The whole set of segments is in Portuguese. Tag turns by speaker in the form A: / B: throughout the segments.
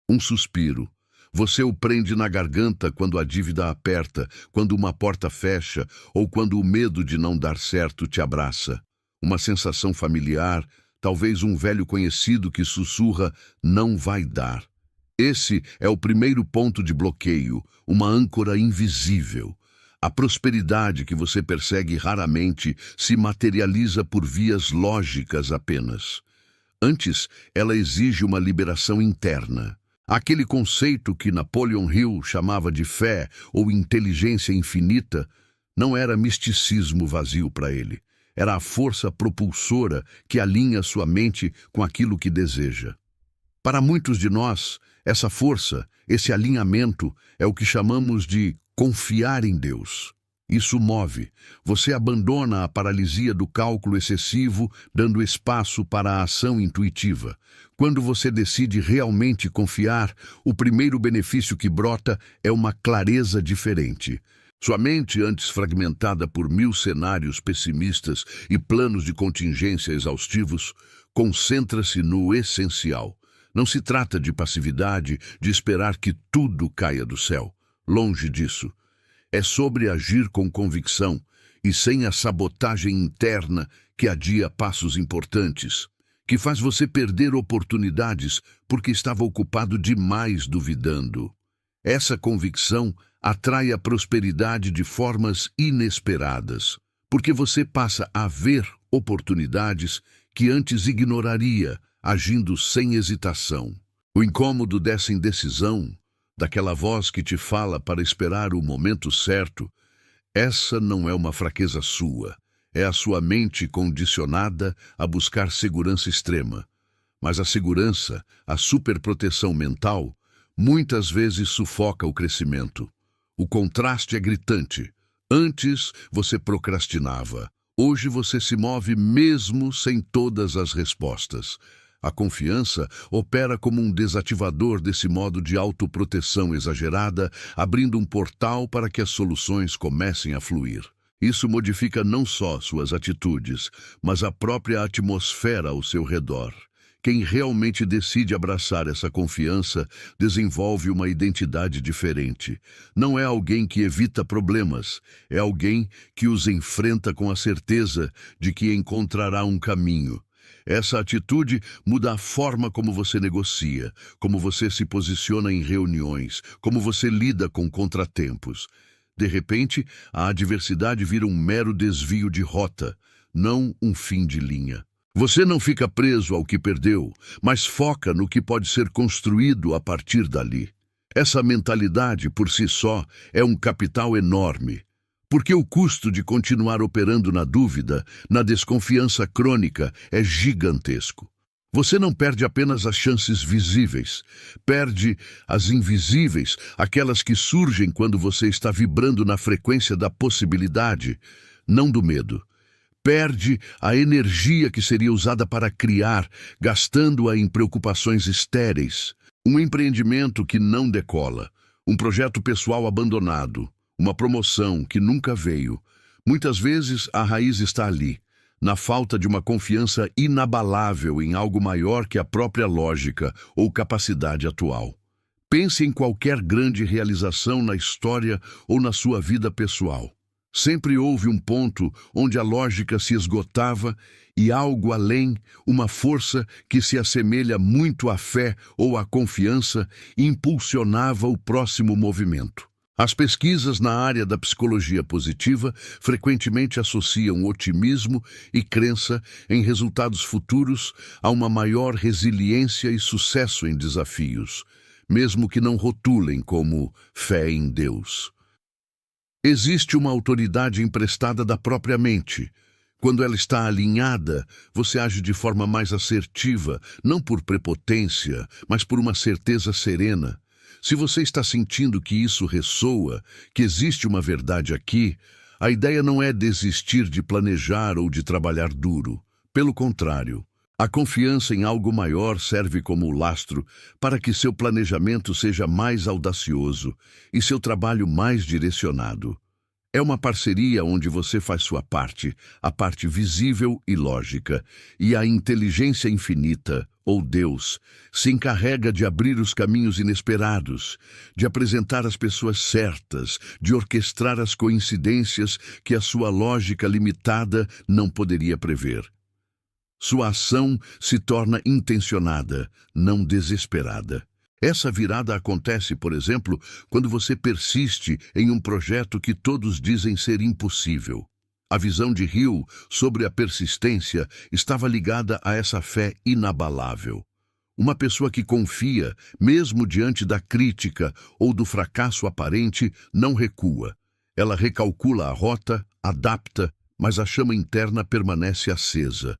A: Um suspiro. Você o prende na garganta quando a dívida aperta, quando uma porta fecha ou quando o medo de não dar certo te abraça. Uma sensação familiar, talvez um velho conhecido que sussurra, não vai dar. Esse é o primeiro ponto de bloqueio, uma âncora invisível. A prosperidade que você persegue raramente se materializa por vias lógicas apenas. Antes, ela exige uma liberação interna. Aquele conceito que Napoleon Hill chamava de fé ou inteligência infinita não era misticismo vazio para ele. Era a força propulsora que alinha sua mente com aquilo que deseja. Para muitos de nós, essa força, esse alinhamento, é o que chamamos de confiar em Deus. Isso move. Você abandona a paralisia do cálculo excessivo, dando espaço para a ação intuitiva. Quando você decide realmente confiar, o primeiro benefício que brota é uma clareza diferente. Sua mente, antes fragmentada por 1000 cenários pessimistas e planos de contingência exaustivos, concentra-se no essencial. Não se trata de passividade, de esperar que tudo caia do céu. Longe disso. É sobre agir com convicção e sem a sabotagem interna que adia passos importantes, que faz você perder oportunidades porque estava ocupado demais duvidando. Essa convicção atrai a prosperidade de formas inesperadas, porque você passa a ver oportunidades que antes ignoraria, agindo sem hesitação. O incômodo dessa indecisão, daquela voz que te fala para esperar o momento certo, essa não é uma fraqueza sua, é a sua mente condicionada a buscar segurança extrema. Mas a segurança, a superproteção mental, muitas vezes sufoca o crescimento. O contraste é gritante. Antes você procrastinava, hoje você se move mesmo sem todas as respostas. A confiança opera como um desativador desse modo de autoproteção exagerada, abrindo um portal para que as soluções comecem a fluir. Isso modifica não só suas atitudes, mas a própria atmosfera ao seu redor. Quem realmente decide abraçar essa confiança desenvolve uma identidade diferente. Não é alguém que evita problemas, é alguém que os enfrenta com a certeza de que encontrará um caminho. Essa atitude muda a forma como você negocia, como você se posiciona em reuniões, como você lida com contratempos. De repente, a adversidade vira um mero desvio de rota, não um fim de linha. Você não fica preso ao que perdeu, mas foca no que pode ser construído a partir dali. Essa mentalidade, por si só, é um capital enorme. Porque o custo de continuar operando na dúvida, na desconfiança crônica, é gigantesco. Você não perde apenas as chances visíveis, perde as invisíveis, aquelas que surgem quando você está vibrando na frequência da possibilidade, não do medo. Perde a energia que seria usada para criar, gastando-a em preocupações estéreis. Um empreendimento que não decola, um projeto pessoal abandonado, uma promoção que nunca veio. Muitas vezes a raiz está ali, na falta de uma confiança inabalável em algo maior que a própria lógica ou capacidade atual. Pense em qualquer grande realização na história ou na sua vida pessoal. Sempre houve um ponto onde a lógica se esgotava e algo além, uma força que se assemelha muito à fé ou à confiança, impulsionava o próximo movimento. As pesquisas na área da psicologia positiva frequentemente associam otimismo e crença em resultados futuros a uma maior resiliência e sucesso em desafios, mesmo que não rotulem como fé em Deus. Existe uma autoridade emprestada da própria mente. Quando ela está alinhada, você age de forma mais assertiva, não por prepotência, mas por uma certeza serena. Se você está sentindo que isso ressoa, que existe uma verdade aqui, a ideia não é desistir de planejar ou de trabalhar duro. Pelo contrário, a confiança em algo maior serve como lastro para que seu planejamento seja mais audacioso e seu trabalho mais direcionado. É uma parceria onde você faz sua parte, a parte visível e lógica, e a inteligência infinita, ou Deus, se encarrega de abrir os caminhos inesperados, de apresentar as pessoas certas, de orquestrar as coincidências que a sua lógica limitada não poderia prever. Sua ação se torna intencionada, não desesperada. Essa virada acontece, por exemplo, quando você persiste em um projeto que todos dizem ser impossível. A visão de Hill sobre a persistência estava ligada a essa fé inabalável. Uma pessoa que confia, mesmo diante da crítica ou do fracasso aparente, não recua. Ela recalcula a rota, adapta, mas a chama interna permanece acesa.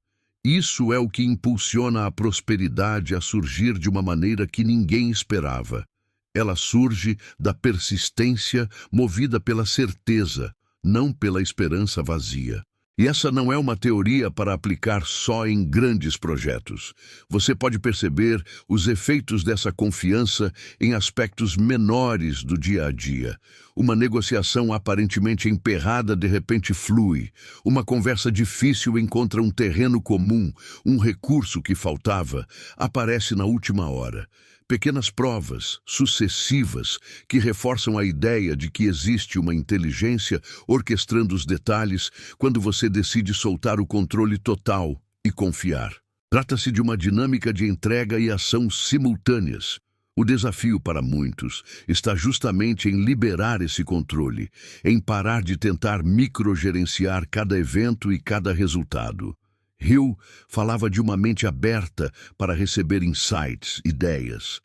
A: Isso é o que impulsiona a prosperidade a surgir de uma maneira que ninguém esperava. Ela surge da persistência movida pela certeza, não pela esperança vazia. E essa não é uma teoria para aplicar só em grandes projetos. Você pode perceber os efeitos dessa confiança em aspectos menores do dia a dia. Uma negociação aparentemente emperrada de repente flui. Uma conversa difícil encontra um terreno comum. Um recurso que faltava aparece na última hora. Pequenas provas, sucessivas, que reforçam a ideia de que existe uma inteligência orquestrando os detalhes quando você decide soltar o controle total e confiar. Trata-se de uma dinâmica de entrega e ação simultâneas. O desafio para muitos está justamente em liberar esse controle, em parar de tentar microgerenciar cada evento e cada resultado. Hill falava de uma mente aberta para receber insights, ideias.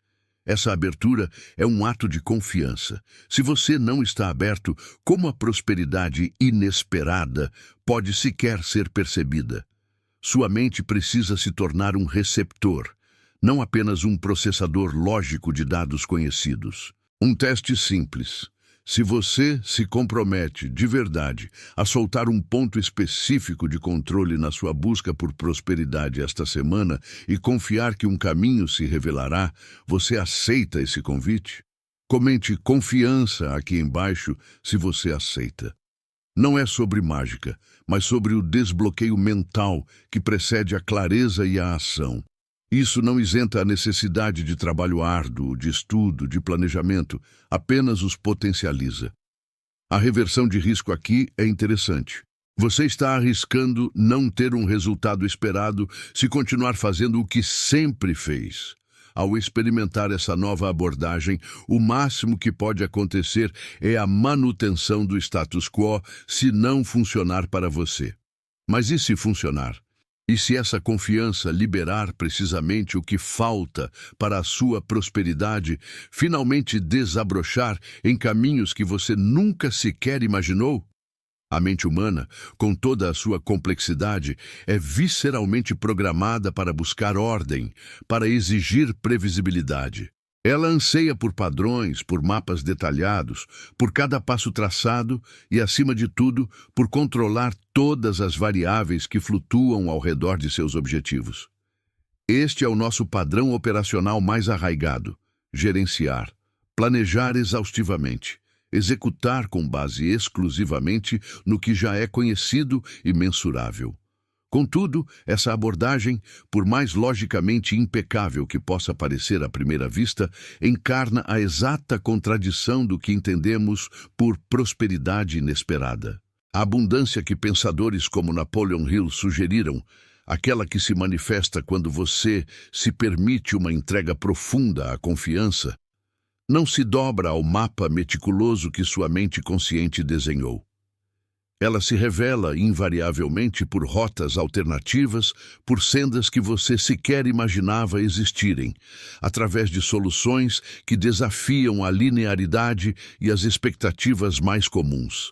A: Essa abertura é um ato de confiança. Se você não está aberto, como a prosperidade inesperada pode sequer ser percebida? Sua mente precisa se tornar um receptor, não apenas um processador lógico de dados conhecidos. Um teste simples. Se você se compromete de verdade a soltar um ponto específico de controle na sua busca por prosperidade esta semana e confiar que um caminho se revelará, você aceita esse convite? Comente confiança aqui embaixo se você aceita. Não é sobre mágica, mas sobre o desbloqueio mental que precede a clareza e a ação. Isso não isenta a necessidade de trabalho árduo, de estudo, de planejamento, apenas os potencializa. A reversão de risco aqui é interessante. Você está arriscando não ter um resultado esperado se continuar fazendo o que sempre fez. Ao experimentar essa nova abordagem, o máximo que pode acontecer é a manutenção do status quo se não funcionar para você. Mas e se funcionar? E se essa confiança liberar precisamente o que falta para a sua prosperidade finalmente desabrochar em caminhos que você nunca sequer imaginou? A mente humana, com toda a sua complexidade, é visceralmente programada para buscar ordem, para exigir previsibilidade. Ela anseia por padrões, por mapas detalhados, por cada passo traçado e, acima de tudo, por controlar todas as variáveis que flutuam ao redor de seus objetivos. Este é o nosso padrão operacional mais arraigado: gerenciar, planejar exaustivamente, executar com base exclusivamente no que já é conhecido e mensurável. Contudo, essa abordagem, por mais logicamente impecável que possa parecer à primeira vista, encarna a exata contradição do que entendemos por prosperidade inesperada. A abundância que pensadores como Napoleon Hill sugeriram, aquela que se manifesta quando você se permite uma entrega profunda à confiança, não se dobra ao mapa meticuloso que sua mente consciente desenhou. Ela se revela invariavelmente por rotas alternativas, por sendas que você sequer imaginava existirem, através de soluções que desafiam a linearidade e as expectativas mais comuns.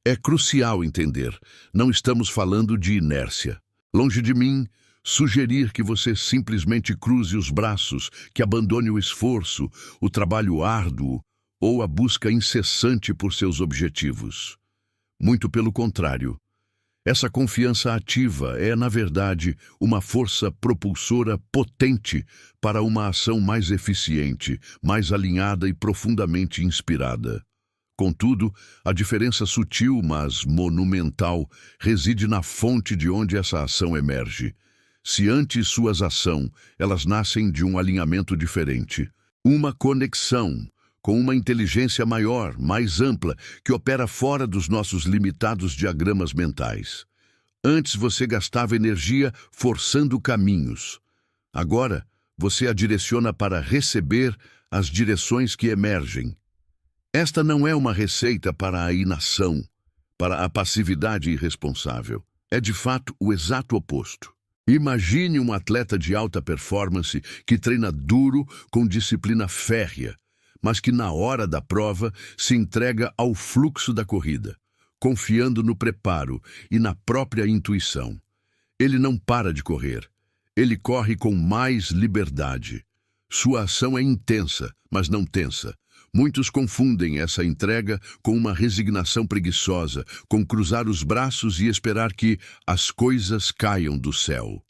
A: É crucial entender, não estamos falando de inércia. Longe de mim, sugerir que você simplesmente cruze os braços, que abandone o esforço, o trabalho árduo ou a busca incessante por seus objetivos. Muito pelo contrário. Essa confiança ativa é, na verdade, uma força propulsora potente para uma ação mais eficiente, mais alinhada e profundamente inspirada. Contudo, a diferença sutil, mas monumental, reside na fonte de onde essa ação emerge. Se antes suas ações, elas nascem de um alinhamento diferente, uma conexão com uma inteligência maior, mais ampla, que opera fora dos nossos limitados diagramas mentais. Antes você gastava energia forçando caminhos. Agora, você a direciona para receber as direções que emergem. Esta não é uma receita para a inação, para a passividade irresponsável. É de fato o exato oposto. Imagine um atleta de alta performance que treina duro com disciplina férrea, mas que na hora da prova se entrega ao fluxo da corrida, confiando no preparo e na própria intuição. Ele não para de correr. Ele corre com mais liberdade. Sua ação é intensa, mas não tensa. Muitos confundem essa entrega com uma resignação preguiçosa, com cruzar os braços e esperar que as coisas caiam do céu.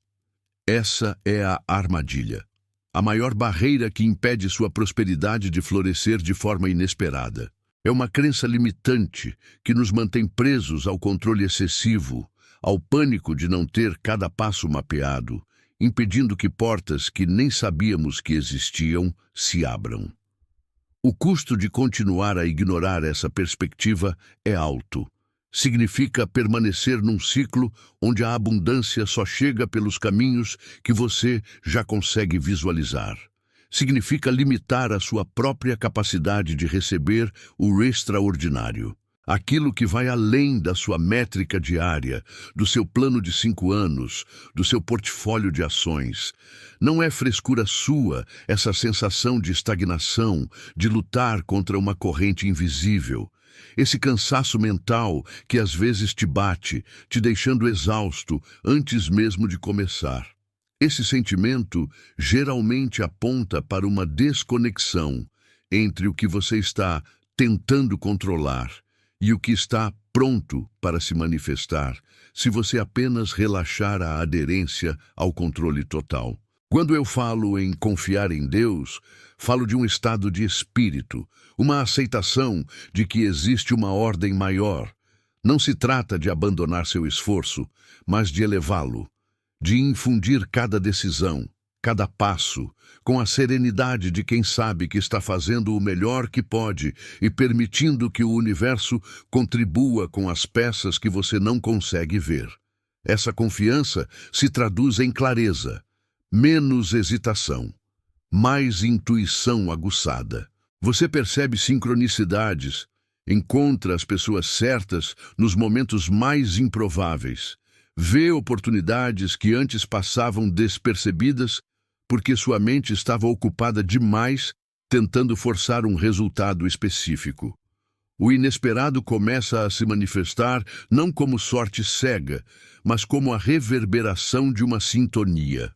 A: Essa é a armadilha. A maior barreira que impede sua prosperidade de florescer de forma inesperada. É uma crença limitante que nos mantém presos ao controle excessivo, ao pânico de não ter cada passo mapeado, impedindo que portas que nem sabíamos que existiam se abram. O custo de continuar a ignorar essa perspectiva é alto. Significa permanecer num ciclo onde a abundância só chega pelos caminhos que você já consegue visualizar. Significa limitar a sua própria capacidade de receber o extraordinário. Aquilo que vai além da sua métrica diária, do seu plano de 5 anos, do seu portfólio de ações. Não é frescura sua essa sensação de estagnação, de lutar contra uma corrente invisível. Esse cansaço mental que às vezes te bate, te deixando exausto antes mesmo de começar. Esse sentimento geralmente aponta para uma desconexão entre o que você está tentando controlar e o que está pronto para se manifestar, se você apenas relaxar a aderência ao controle total. Quando eu falo em confiar em Deus, falo de um estado de espírito, uma aceitação de que existe uma ordem maior. Não se trata de abandonar seu esforço, mas de elevá-lo, de infundir cada decisão, cada passo, com a serenidade de quem sabe que está fazendo o melhor que pode e permitindo que o universo contribua com as peças que você não consegue ver. Essa confiança se traduz em clareza, menos hesitação, mais intuição aguçada. Você percebe sincronicidades, encontra as pessoas certas nos momentos mais improváveis, vê oportunidades que antes passavam despercebidas porque sua mente estava ocupada demais tentando forçar um resultado específico. O inesperado começa a se manifestar não como sorte cega, mas como a reverberação de uma sintonia.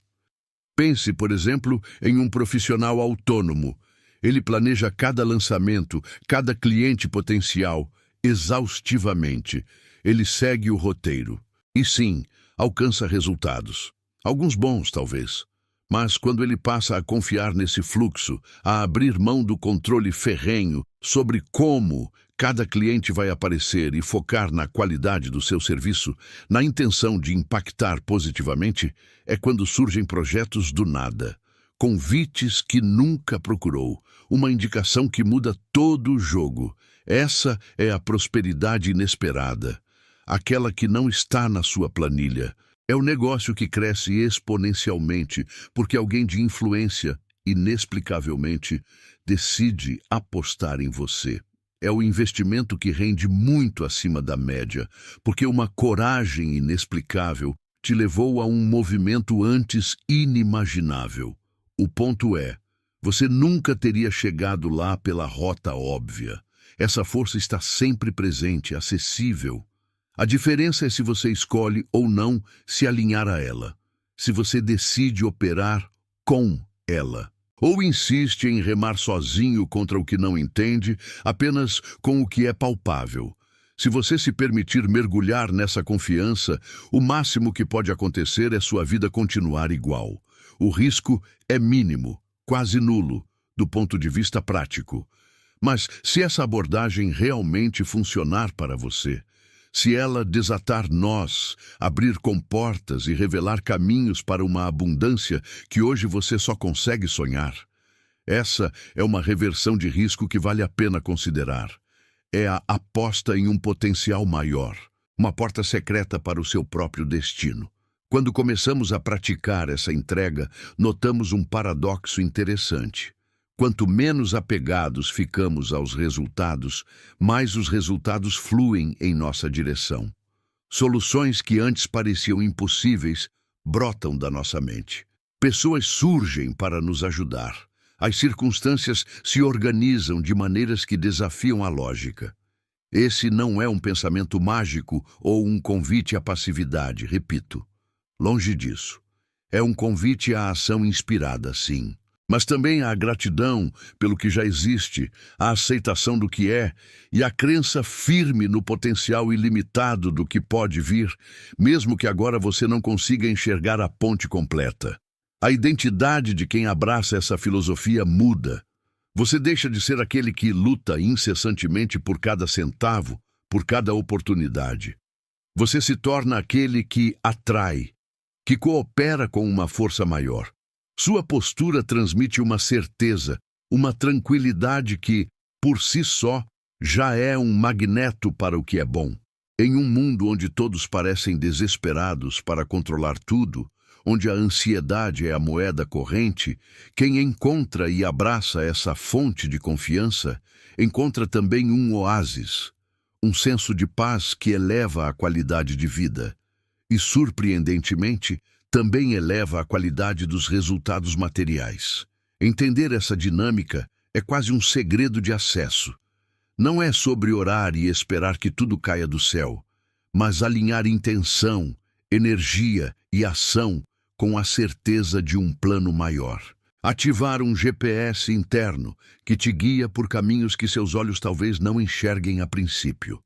A: Pense, por exemplo, em um profissional autônomo. Ele planeja cada lançamento, cada cliente potencial, exaustivamente. Ele segue o roteiro. E sim, alcança resultados. Alguns bons, talvez. Mas quando ele passa a confiar nesse fluxo, a abrir mão do controle ferrenho sobre como cada cliente vai aparecer e focar na qualidade do seu serviço, na intenção de impactar positivamente, é quando surgem projetos do nada, convites que nunca procurou, uma indicação que muda todo o jogo. Essa é a prosperidade inesperada, aquela que não está na sua planilha. É o negócio que cresce exponencialmente porque alguém de influência, inexplicavelmente, decide apostar em você. É o investimento que rende muito acima da média, porque uma coragem inexplicável te levou a um movimento antes inimaginável. O ponto é, você nunca teria chegado lá pela rota óbvia. Essa força está sempre presente, acessível. A diferença é se você escolhe ou não se alinhar a ela, se você decide operar com ela, ou insiste em remar sozinho contra o que não entende, apenas com o que é palpável. Se você se permitir mergulhar nessa confiança, o máximo que pode acontecer é sua vida continuar igual. O risco é mínimo, quase nulo, do ponto de vista prático. Mas se essa abordagem realmente funcionar para você, se ela desatar nós, abrir comportas e revelar caminhos para uma abundância que hoje você só consegue sonhar, essa é uma reversão de risco que vale a pena considerar. É a aposta em um potencial maior, uma porta secreta para o seu próprio destino. Quando começamos a praticar essa entrega, notamos um paradoxo interessante. Quanto menos apegados ficamos aos resultados, mais os resultados fluem em nossa direção. Soluções que antes pareciam impossíveis brotam da nossa mente. Pessoas surgem para nos ajudar. As circunstâncias se organizam de maneiras que desafiam a lógica. Esse não é um pensamento mágico ou um convite à passividade, repito. Longe disso. É um convite à ação inspirada, sim. Mas também à gratidão pelo que já existe, a aceitação do que é e a crença firme no potencial ilimitado do que pode vir, mesmo que agora você não consiga enxergar a ponte completa. A identidade de quem abraça essa filosofia muda. Você deixa de ser aquele que luta incessantemente por cada centavo, por cada oportunidade. Você se torna aquele que atrai, que coopera com uma força maior. Sua postura transmite uma certeza, uma tranquilidade que, por si só, já é um magneto para o que é bom. Em um mundo onde todos parecem desesperados para controlar tudo, onde a ansiedade é a moeda corrente, quem encontra e abraça essa fonte de confiança, encontra também um oásis, um senso de paz que eleva a qualidade de vida. E, surpreendentemente, também eleva a qualidade dos resultados materiais. Entender essa dinâmica é quase um segredo de acesso. Não é sobre orar e esperar que tudo caia do céu, mas alinhar intenção, energia e ação com a certeza de um plano maior. Ativar um GPS interno que te guia por caminhos que seus olhos talvez não enxerguem a princípio.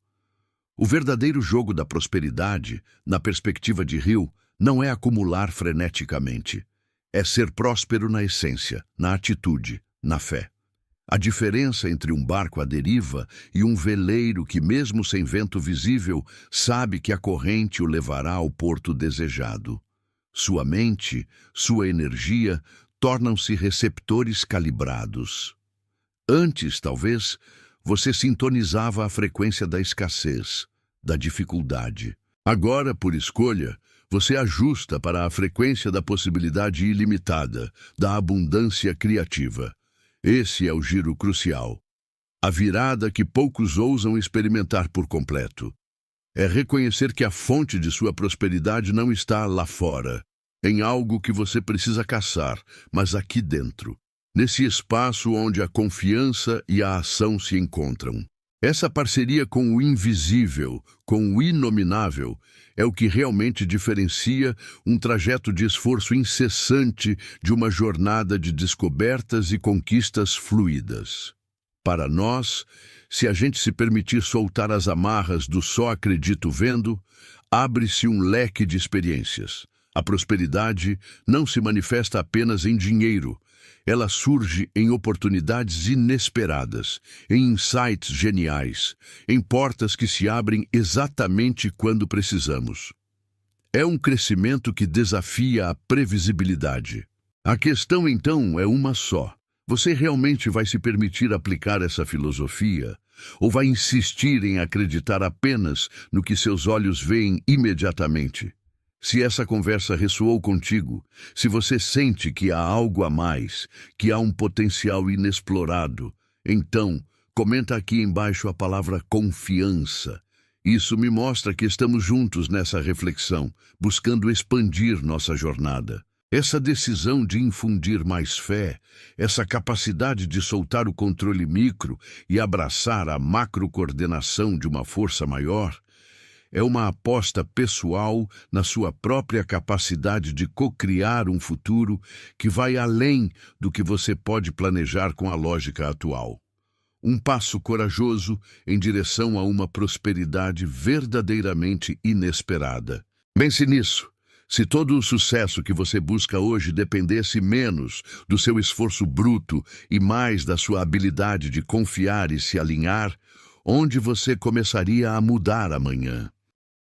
A: O verdadeiro jogo da prosperidade, na perspectiva de Hill, não é acumular freneticamente. É ser próspero na essência, na atitude, na fé. A diferença entre um barco à deriva e um veleiro que, mesmo sem vento visível, sabe que a corrente o levará ao porto desejado. Sua mente, sua energia, tornam-se receptores calibrados. Antes, talvez, você sintonizava a frequência da escassez, da dificuldade. Agora, por escolha, você ajusta para a frequência da possibilidade ilimitada, da abundância criativa. Esse é o giro crucial. A virada que poucos ousam experimentar por completo. É reconhecer que a fonte de sua prosperidade não está lá fora, em algo que você precisa caçar, mas aqui dentro, nesse espaço onde a confiança e a ação se encontram. Essa parceria com o invisível, com o inominável, é o que realmente diferencia um trajeto de esforço incessante de uma jornada de descobertas e conquistas fluidas. Para nós, se a gente se permitir soltar as amarras do só acredito vendo, abre-se um leque de experiências. A prosperidade não se manifesta apenas em dinheiro. Ela surge em oportunidades inesperadas, em insights geniais, em portas que se abrem exatamente quando precisamos. É um crescimento que desafia a previsibilidade. A questão, então, é uma só. Você realmente vai se permitir aplicar essa filosofia? Ou vai insistir em acreditar apenas no que seus olhos veem imediatamente? Se essa conversa ressoou contigo, se você sente que há algo a mais, que há um potencial inexplorado, então comenta aqui embaixo a palavra confiança. Isso me mostra que estamos juntos nessa reflexão, buscando expandir nossa jornada. Essa decisão de infundir mais fé, essa capacidade de soltar o controle micro e abraçar a macrocoordenação de uma força maior, é uma aposta pessoal na sua própria capacidade de cocriar um futuro que vai além do que você pode planejar com a lógica atual. Um passo corajoso em direção a uma prosperidade verdadeiramente inesperada. Pense nisso. Se todo o sucesso que você busca hoje dependesse menos do seu esforço bruto e mais da sua habilidade de confiar e se alinhar, onde você começaria a mudar amanhã?